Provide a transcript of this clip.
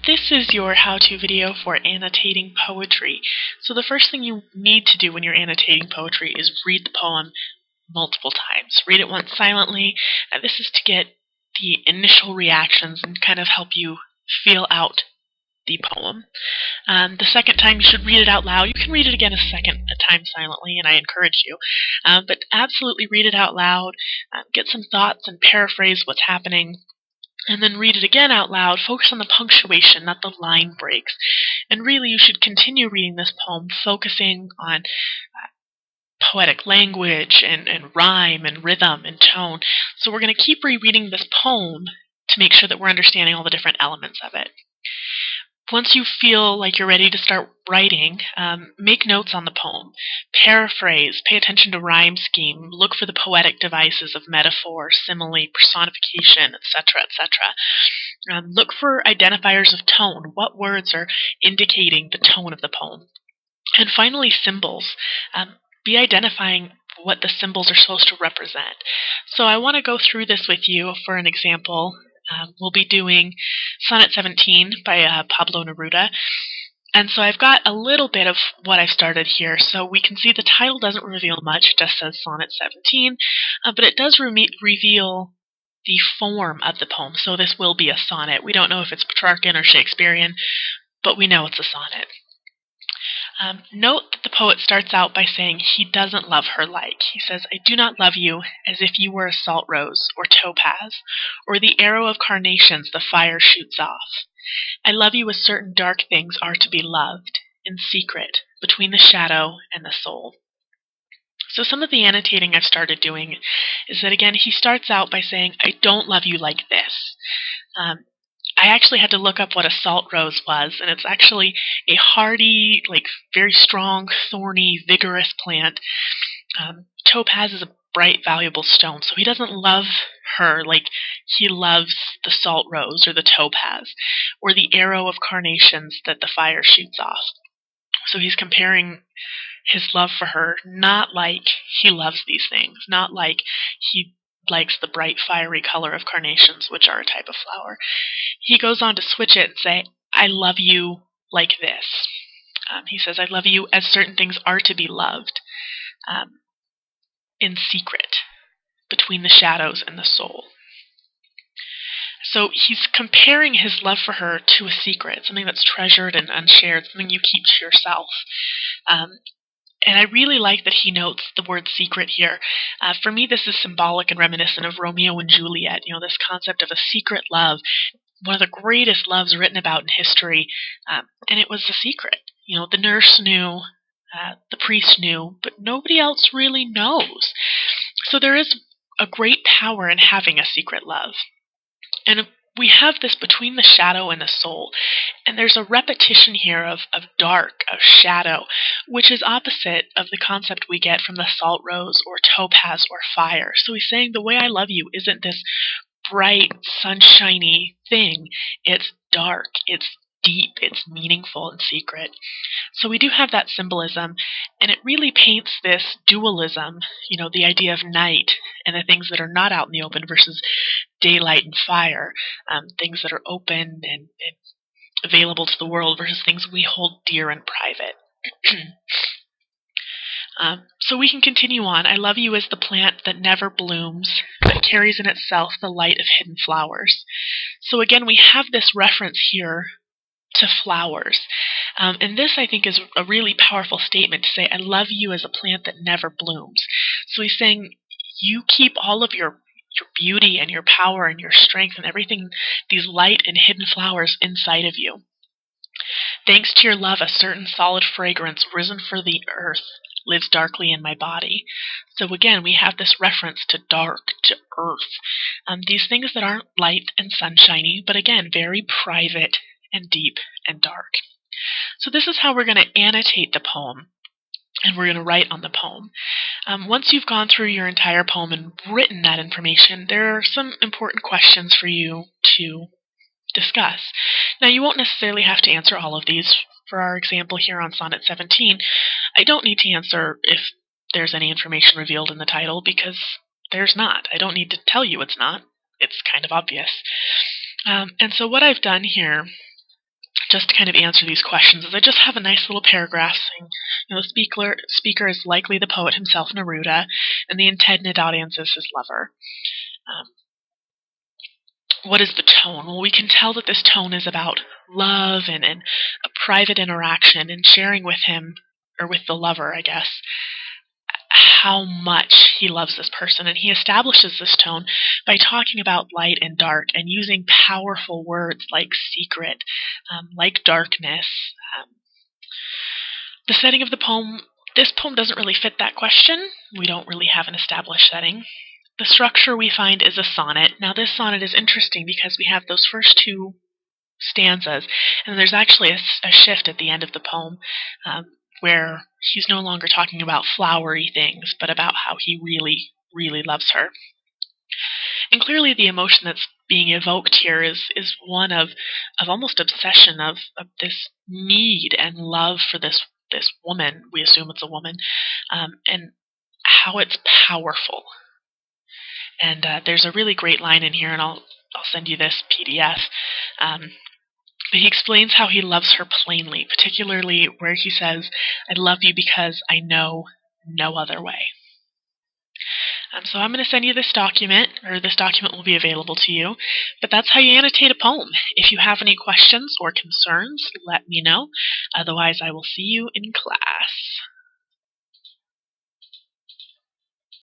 This is your how-to video for annotating poetry. So the first thing you need to do when you're annotating poetry is read the poem multiple times. Read it once silently. This is to get the initial reactions and kind of help you feel out the poem. The second time you should read it out loud. You can read it again a time silently, and I encourage you. But absolutely read it out loud. Get some thoughts and paraphrase what's happening. And then read it again out loud. Focus on the punctuation, not the line breaks. And really, you should continue reading this poem, focusing on poetic language and rhyme and rhythm and tone. So we're going to keep rereading this poem to make sure that we're understanding all the different elements of it. Once you feel like you're ready to start writing, make notes on the poem. Paraphrase, pay attention to rhyme scheme, look for the poetic devices of metaphor, simile, personification, etc., etc. Look for identifiers of tone. What words are indicating the tone of the poem? And finally, symbols. Be identifying what the symbols are supposed to represent. So I want to go through this with you for an example. We'll be doing Sonnet 17 by Pablo Neruda. And so I've got a little bit of what I've started here. So we can see the title doesn't reveal much, it just says Sonnet 17, but it does reveal the form of the poem. So this will be a sonnet. We don't know if it's Petrarchan or Shakespearean, but we know it's a sonnet. Note that the poet starts out by saying he doesn't love her like. He says, I do not love you as if you were a salt rose or topaz, or the arrow of carnations the fire shoots off. I love you as certain dark things are to be loved, in secret, between the shadow and the soul. So some of the annotating I've started doing is that, again, he starts out by saying, I don't love you like this. I actually had to look up what a salt rose was, and it's actually a hardy, very strong, thorny, vigorous plant. Topaz is a bright, valuable stone, so he doesn't love her like he loves the salt rose or the topaz, or the arrow of carnations that the fire shoots off. So he's comparing his love for her not like he loves these things, not like he likes the bright, fiery color of carnations, which are a type of flower. He goes on to switch it and say, I love you like this. He says, I love you as certain things are to be loved, in secret, between the shadows and the soul. So he's comparing his love for her to a secret, something that's treasured and unshared, something you keep to yourself. And I really like that he notes the word secret here. For me, this is symbolic and reminiscent of Romeo and Juliet, this concept of a secret love, one of the greatest loves written about in history, and it was a secret. The nurse knew, the priest knew, but nobody else really knows. So there is a great power in having a secret love. And we have this between the shadow and the soul. And there's a repetition here of dark, of shadow, which is opposite of the concept we get from the salt rose or topaz or fire. So he's saying the way I love you isn't this bright, sunshiny thing. It's dark, it's deep, it's meaningful and secret. So we do have that symbolism, and it really paints this dualism, the idea of night and the things that are not out in the open versus daylight and fire, things that are open and available to the world versus things we hold dear and private. So we can continue on. I love you as the plant that never blooms, but carries in itself the light of hidden flowers. So again, we have this reference here to flowers. And this, I think, is a really powerful statement to say, I love you as a plant that never blooms. So he's saying, you keep all of your beauty and your power and your strength and everything, these light and hidden flowers inside of you. Thanks to your love, a certain solid fragrance risen for the earth lives darkly in my body. So again, we have this reference to dark, to earth. These things that aren't light and sunshiny, but again, very private and deep and dark. So this is how we're going to annotate the poem, and we're going to write on the poem. Once you've gone through your entire poem and written that information, there are some important questions for you to discuss. Now, you won't necessarily have to answer all of these. For our example here on Sonnet 17, I don't need to answer if there's any information revealed in the title, because there's not. I don't need to tell you it's not. It's kind of obvious. And so what I've done here just to kind of answer these questions is I just have a nice little paragraph saying, the speaker is likely the poet himself, Neruda, and the intended audience is his lover. What is the tone? Well, we can tell that this tone is about love and a private interaction and sharing with him, or with the lover, I guess, how much he loves this person. And he establishes this tone by talking about light and dark and using powerful words like secret, like darkness. The setting of the poem, this poem doesn't really fit that question. We don't really have an established setting. The structure we find is a sonnet. Now this sonnet is interesting because we have those first two stanzas, and there's actually a shift at the end of the poem where he's no longer talking about flowery things, but about how he really, really loves her. And clearly the emotion that's being evoked here is one of almost obsession, of this need and love for this woman. We assume it's a woman, and how it's powerful. And there's a really great line in here, and I'll send you this PDF. But he explains how he loves her plainly, particularly where he says, "I love you because I know no other way." So I'm going to send you this document, or this document will be available to you. But that's how you annotate a poem. If you have any questions or concerns, let me know. Otherwise, I will see you in class.